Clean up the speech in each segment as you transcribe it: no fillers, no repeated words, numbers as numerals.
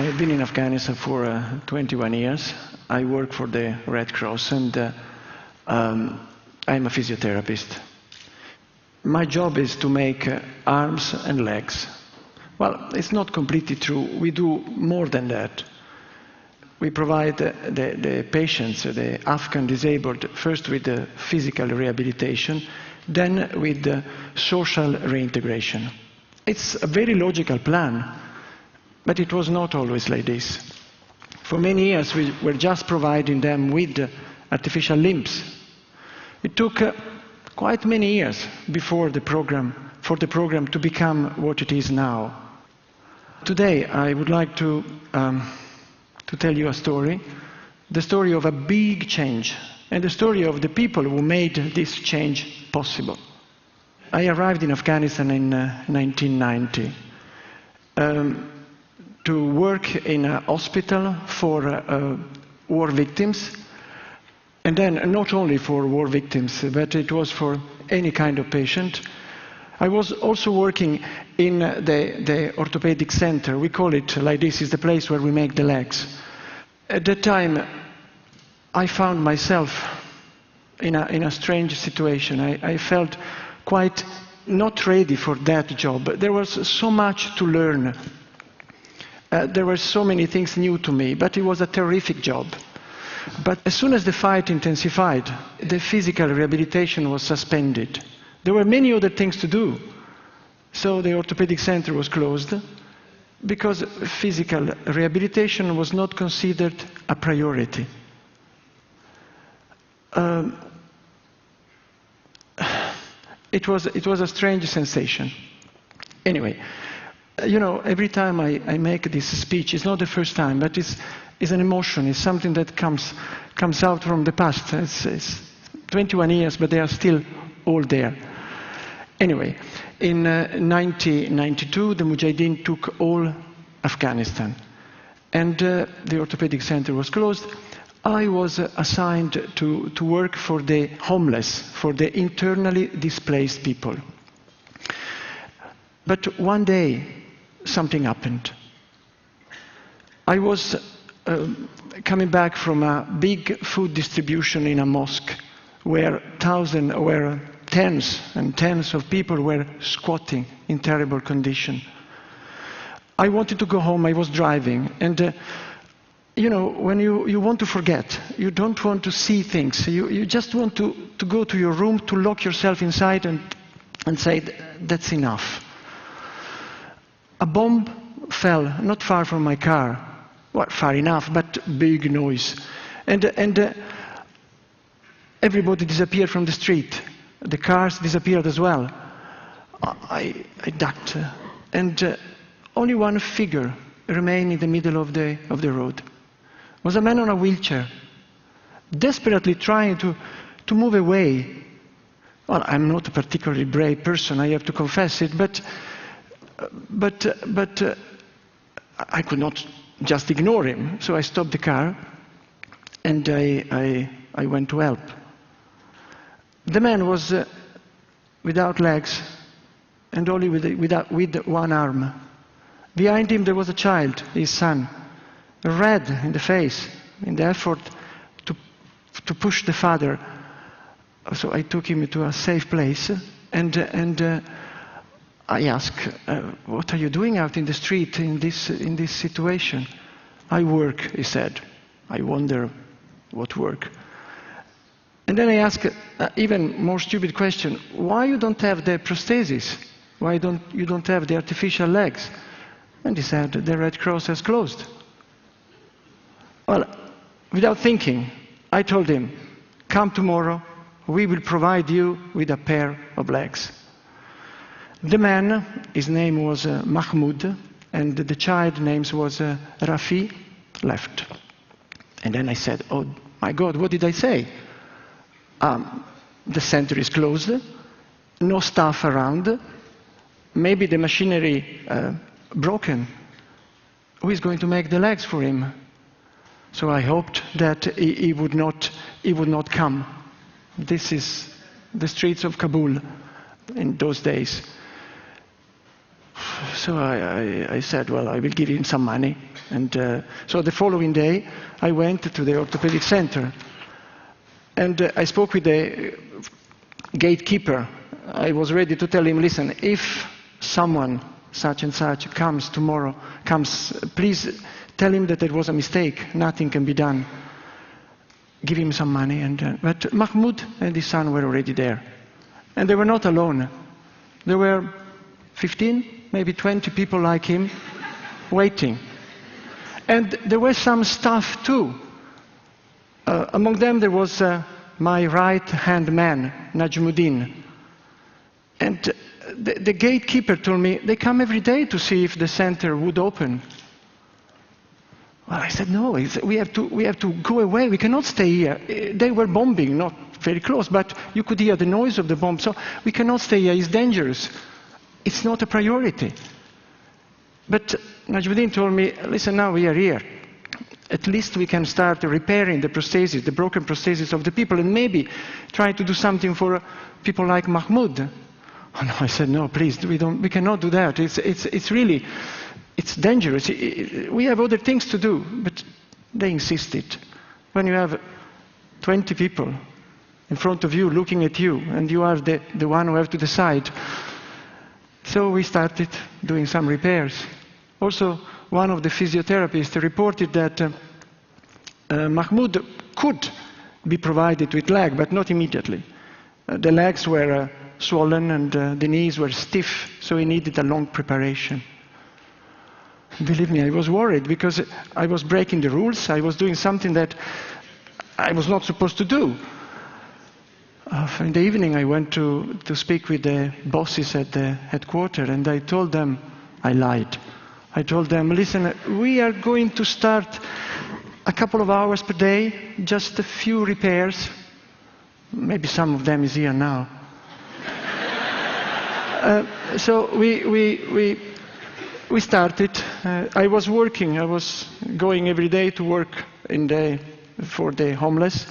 have been in Afghanistan for 21 years. I work for the Red Cross, and I'm a physiotherapist. My job is to make arms and legs. Well, it's not completely true. We do more than that. We provide the patients, the Afghan disabled, first with the physical rehabilitation, then with the social reintegration. It's a very logical plan, but it was not always like this. For many years, we were just providing them with artificial limbs. It took quite many years for the program to become what it is now. Today, I would like to tell you a story, the story of a big change, and the story of the people who made this change possible. I arrived in Afghanistan in 1990 to work in a hospital for war victims, and then not only for war victims, but it was for any kind of patient. I was also working in the orthopedic center. We call it like this, is the place where we make the legs. At that time, I found myself in a strange situation. I felt quite not ready for that job. There was so much to learn. There were so many things new to me, but it was a terrific job. But as soon as the fight intensified, the physical rehabilitation was suspended. There were many other things to do. So the orthopedic center was closed because physical rehabilitation was not considered a priority. It was a strange sensation. Anyway, you know, every time I make this speech, it's not the first time, but it's an emotion. It's something that comes out from the past. It's 21 years, but they are still all there. Anyway, in 1992, the Mujahideen took all Afghanistan, and the orthopedic center was closed. I was assigned to work for the homeless, for the internally displaced people. But one day, something happened. I was coming back from a big food distribution in a mosque where tens and tens of people were squatting in terrible condition. I wanted to go home. I was driving, and you know, when you want to forget, you don't want to see things. You just want to go to your room, to lock yourself inside and say, that's enough. A bomb fell not far from my car. Well, far enough, but big noise. And everybody disappeared from the street. The cars disappeared as well. I ducked, and only one figure remained in the middle of the road. It was a man on a wheelchair, desperately trying to move away. Well, I'm not a particularly brave person, I have to confess it, but I could not just ignore him. So I stopped the car, and I went to help. The man was without legs and only with one arm. Behind him there was a child, his son, red in the face, in the effort to push the father. So I took him to a safe place, and I asked, what are you doing out in the street in this situation? I work, he said. I wonder what work. And then I asked even more stupid question, why you don't have the prosthesis? Why you don't have the artificial legs? And he said, the Red Cross has closed. Well, without thinking, I told him, come tomorrow, we will provide you with a pair of legs. The man, his name was Mahmoud, and the child name was Rafi, left. And then I said, oh my God, what did I say? The center is closed, no staff around, maybe the machinery broken. Who is going to make the legs for him? So I hoped that he would not come. This is the streets of Kabul in those days. So I said, well, I will give him some money. And so the following day, I went to the orthopedic center. And I spoke with the gatekeeper. I was ready to tell him, listen, if someone such and such comes tomorrow, please tell him that it was a mistake. Nothing can be done. Give him some money. But Mahmoud and his son were already there. And they were not alone. There were 15, maybe 20 people like him waiting. And there were some staff too. Among them there was my right-hand man, Najmuddin. And the gatekeeper told me, they come every day to see if the center would open. Well, I said, no, we have to go away. We cannot stay here. They were bombing, not very close, but you could hear the noise of the bomb. So we cannot stay here. It's dangerous. It's not a priority. But Najmuddin told me, listen, now we are here. At least we can start repairing the prostheses, the broken prostheses of the people, and maybe try to do something for people like Mahmoud. Oh, no, I said, no, please, we cannot do that. It's really, it's dangerous. We have other things to do. But they insisted. When you have 20 people in front of you looking at you, and you are the one who have to decide. So we started doing some repairs. Also, one of the physiotherapists reported that Mahmoud could be provided with leg, but not immediately. The legs were swollen and the knees were stiff, so he needed a long preparation. Believe me, I was worried because I was breaking the rules. I was doing something that I was not supposed to do. In the evening, I went to speak with the bosses at the headquarters, and I told them, I lied. I told them, listen, we are going to start a couple of hours per day, just a few repairs. Maybe some of them is here now. So we started. I was working. I was going every day to work for the homeless.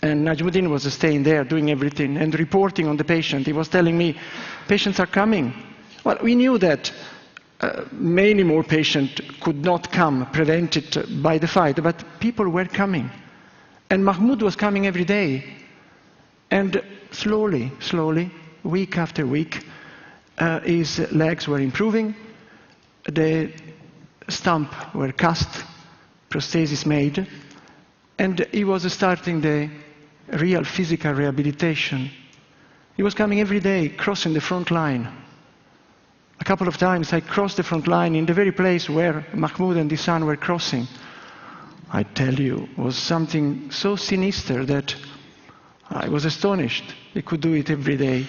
And Najmuddin was staying there, doing everything, and reporting on the patient. He was telling me, patients are coming. Well, we knew that many more patients could not come, prevented by the fight, but people were coming. And Mahmoud was coming every day. And slowly, week after week, his legs were improving, the stump were cast, prosthesis made, and he was starting the real physical rehabilitation. He was coming every day, crossing the front line. A couple of times I crossed the front line in the very place where Mahmoud and his son were crossing. I tell you, it was something so sinister that I was astonished. He could do it every day.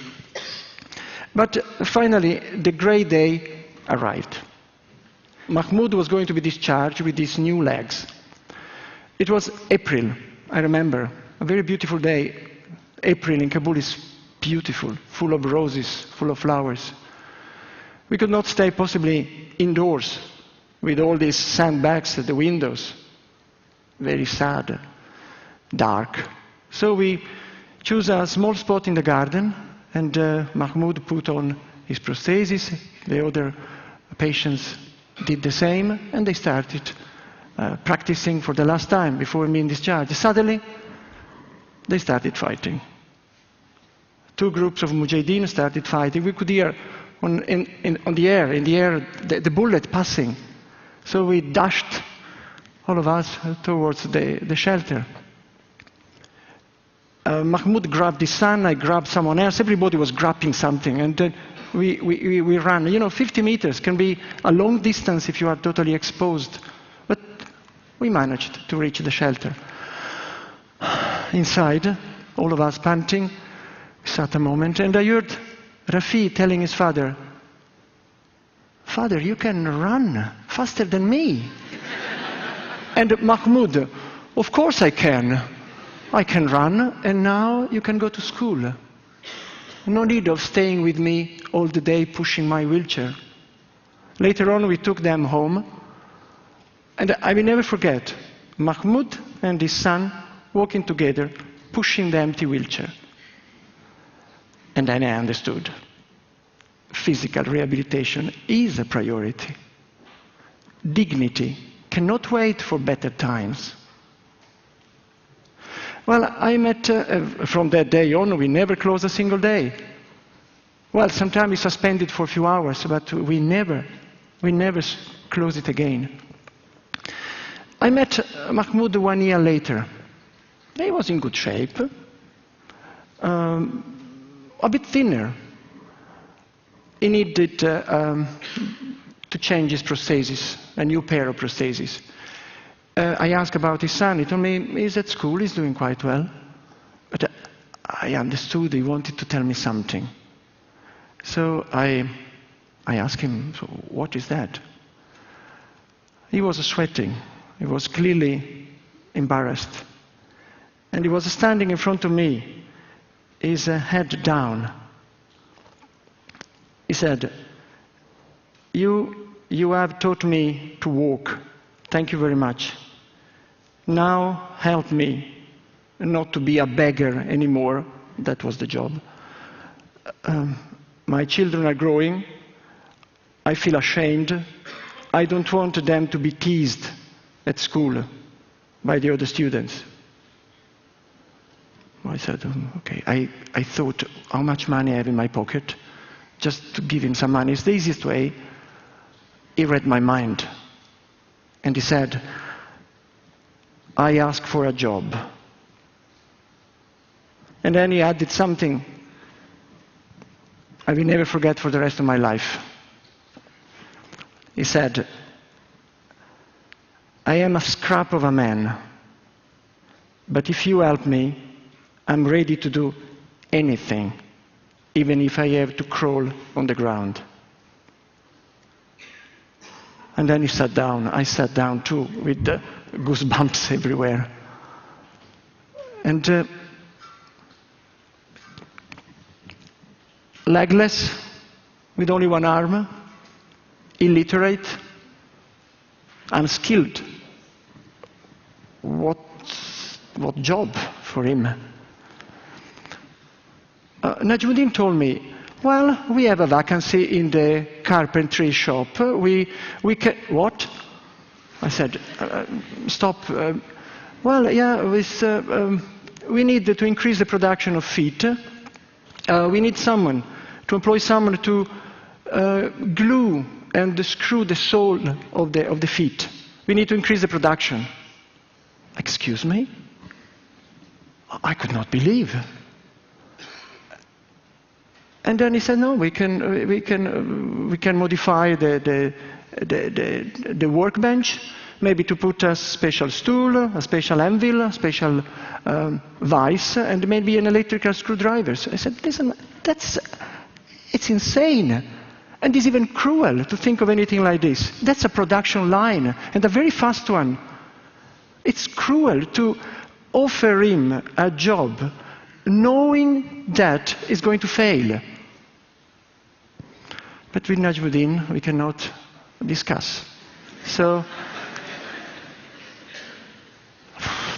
But finally, the great day arrived. Mahmoud was going to be discharged with his new legs. It was April, I remember, a very beautiful day. April in Kabul is beautiful, full of roses, full of flowers. We could not stay possibly indoors with all these sandbags at the windows. Very sad, dark. So we chose a small spot in the garden, and Mahmoud put on his prosthesis. The other patients did the same, and they started practicing for the last time before being discharged. Suddenly, they started fighting. Two groups of mujahideen started fighting. We could hear in the air, the bullet passing. So we dashed, all of us, towards the shelter. Mahmoud grabbed his son, I grabbed someone else. Everybody was grabbing something, and then we ran. You know, 50 meters can be a long distance if you are totally exposed. But we managed to reach the shelter. Inside, all of us panting, we sat a moment, and I heard Rafi telling his father, "Father, you can run faster than me." And Mahmoud, "Of course I can. I can run, and now you can go to school. No need of staying with me all the day pushing my wheelchair." Later on, we took them home, and I will never forget Mahmoud and his son walking together, pushing the empty wheelchair. And then I understood. physical rehabilitation is a priority. Dignity cannot wait for better times. Well, I met, from that day on, we never closed a single day. Well, sometimes we suspended for a few hours, but we never closed it again. I met Mahmoud 1 year later. He was in good shape, a bit thinner. He needed to change his prosthesis, a new pair of prosthesis. I asked about his son. He told me he's at school, he's doing quite well. But I understood he wanted to tell me something. So I asked him, so what is that? He was sweating. He was clearly embarrassed. And he was standing in front of me, his head down. He said, you have taught me to walk. Thank you very much. Now help me not to be a beggar anymore. That was the job. My children are growing. I feel ashamed. I don't want them to be teased at school by the other students. I said, okay. I thought how much money I have in my pocket, just to give him some money. It's the easiest way. He read my mind. And he said, I ask for a job. And then he added something I will never forget for the rest of my life. He said, I am a scrap of a man, but if you help me, I'm ready to do anything, even if I have to crawl on the ground. And then he sat down. I sat down too, with the goosebumps everywhere. And legless, with only one arm, illiterate, unskilled. What job for him? Najmuddin told me, well, we have a vacancy in the carpentry shop. We can... What? I said, stop. Well, yeah, we need to increase the production of feet. We need someone, to employ someone to glue and screw the sole of the feet. We need to increase the production. Excuse me? I could not believe. And then he said, no, we can modify the workbench, maybe to put a special stool, a special anvil, a special vise, and maybe an electrical screwdriver. So I said, listen, it's insane. And it's even cruel to think of anything like this. That's a production line, and a very fast one. It's cruel to offer him a job knowing that it's going to fail. But with Najmuddin, we cannot discuss. So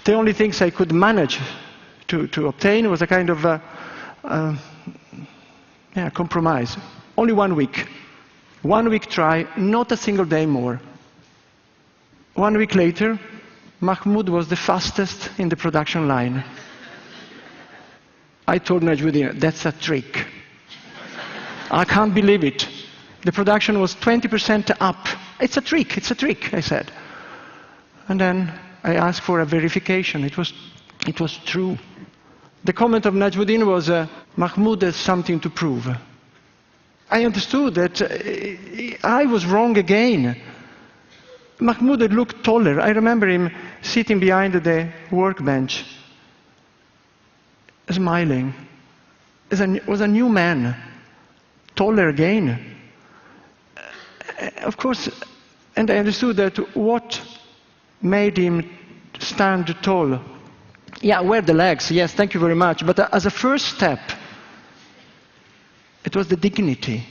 the only things I could manage to obtain was a kind of compromise. Only 1 week. 1 week try, not a single day more. 1 week later, Mahmoud was the fastest in the production line. I told Najmuddin, that's a trick. I can't believe it. The production was 20% up. It's a trick, I said. And then I asked for a verification. It was true. The comment of Najmuddin was, Mahmoud has something to prove. I understood that I was wrong again. Mahmoud had looked taller. I remember him sitting behind the workbench, smiling. Was a new man, taller again. Of course, and I understood that what made him stand tall. Yeah, wear the legs, yes, thank you very much. But as a first step, it was the dignity.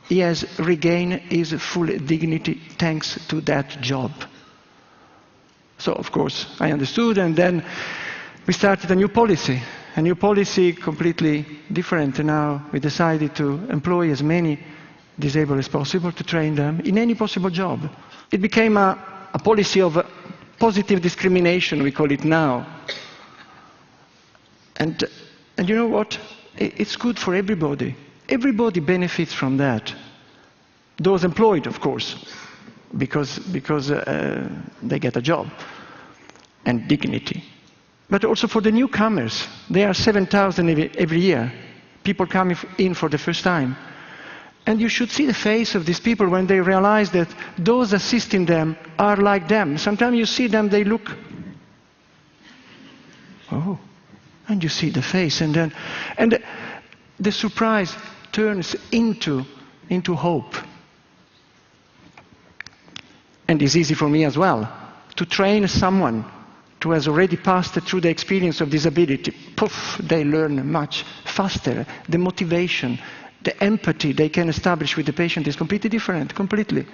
He has regained his full dignity thanks to that job. So, of course, I understood, and then we started a new policy completely different. Now we decided to employ as many disabled as possible, to train them in any possible job. It became a policy of positive discrimination, we call it now. And you know what? It's good for everybody. Everybody benefits from that. Those employed, of course, because they get a job and dignity. But also for the newcomers. There are 7,000 every year, people coming in for the first time. And you should see the face of these people when they realize that those assisting them are like them. Sometimes you see them, they look, oh, and you see the face, and the surprise turns into hope. And it's easy for me as well to train someone who has already passed through the experience of disability. Poof, they learn much faster. The motivation, the empathy they can establish with the patient is completely different, completely.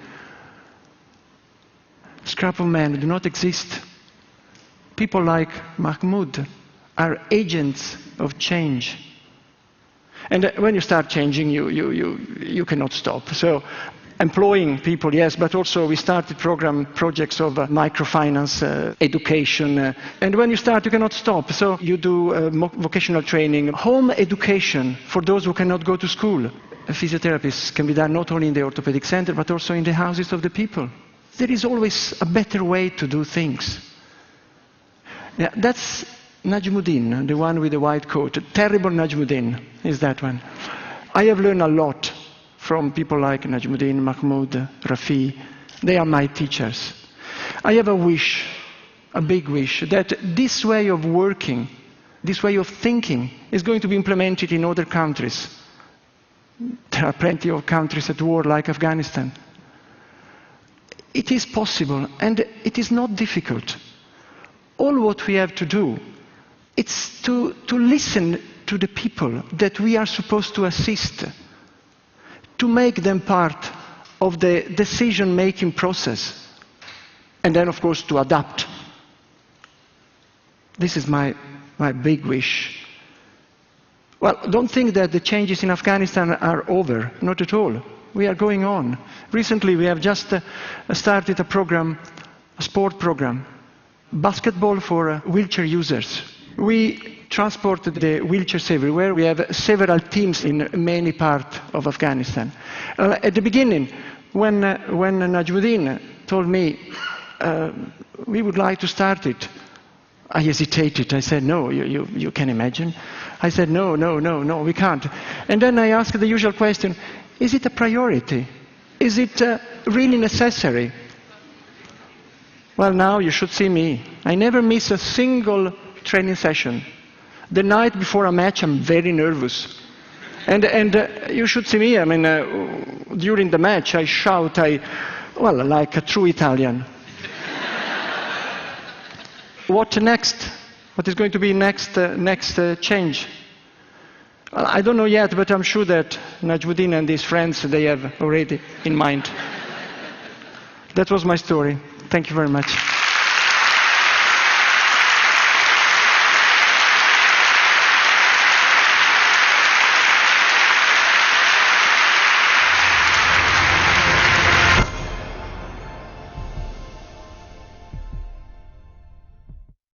Scrap of men do not exist. People like Mahmoud are agents of change. And when you start changing, you cannot stop. So employing people, yes, but also we started projects of microfinance, education. And when you start, you cannot stop. So you do vocational training, home education for those who cannot go to school. Physiotherapists can be done not only in the orthopedic center, but also in the houses of the people. There is always a better way to do things. Yeah, that's Najmuddin, the one with the white coat. Terrible Najmuddin is that one. I have learned a lot from people like Najmuddin, Mahmoud, Rafi. They are my teachers. I have a wish, a big wish, that this way of working, this way of thinking is going to be implemented in other countries. There are plenty of countries at war like Afghanistan. It is possible, and it is not difficult. All what we have to do is to listen to the people that we are supposed to assist, to make them part of the decision-making process, and then, of course, to adapt. This is my big wish. Well, don't think that the changes in Afghanistan are over. Not at all. We are going on. Recently, we have just started a program, a sport program, basketball for wheelchair users. We transport the wheelchairs everywhere. We have several teams in many parts of Afghanistan. At the beginning, when Najmuddin told me we would like to start it, I hesitated. I said, no, you can imagine. I said, no, we can't. And then I asked the usual question, is it a priority? Is it really necessary? Well, now you should see me. I never miss a single training session. The night before a match, I'm very nervous. And you should see me. I mean, during the match, I shout, like a true Italian. What next? What is going to be next change? Well, I don't know yet, but I'm sure that Najmuddin and his friends, they have already in mind. That was my story. Thank you very much.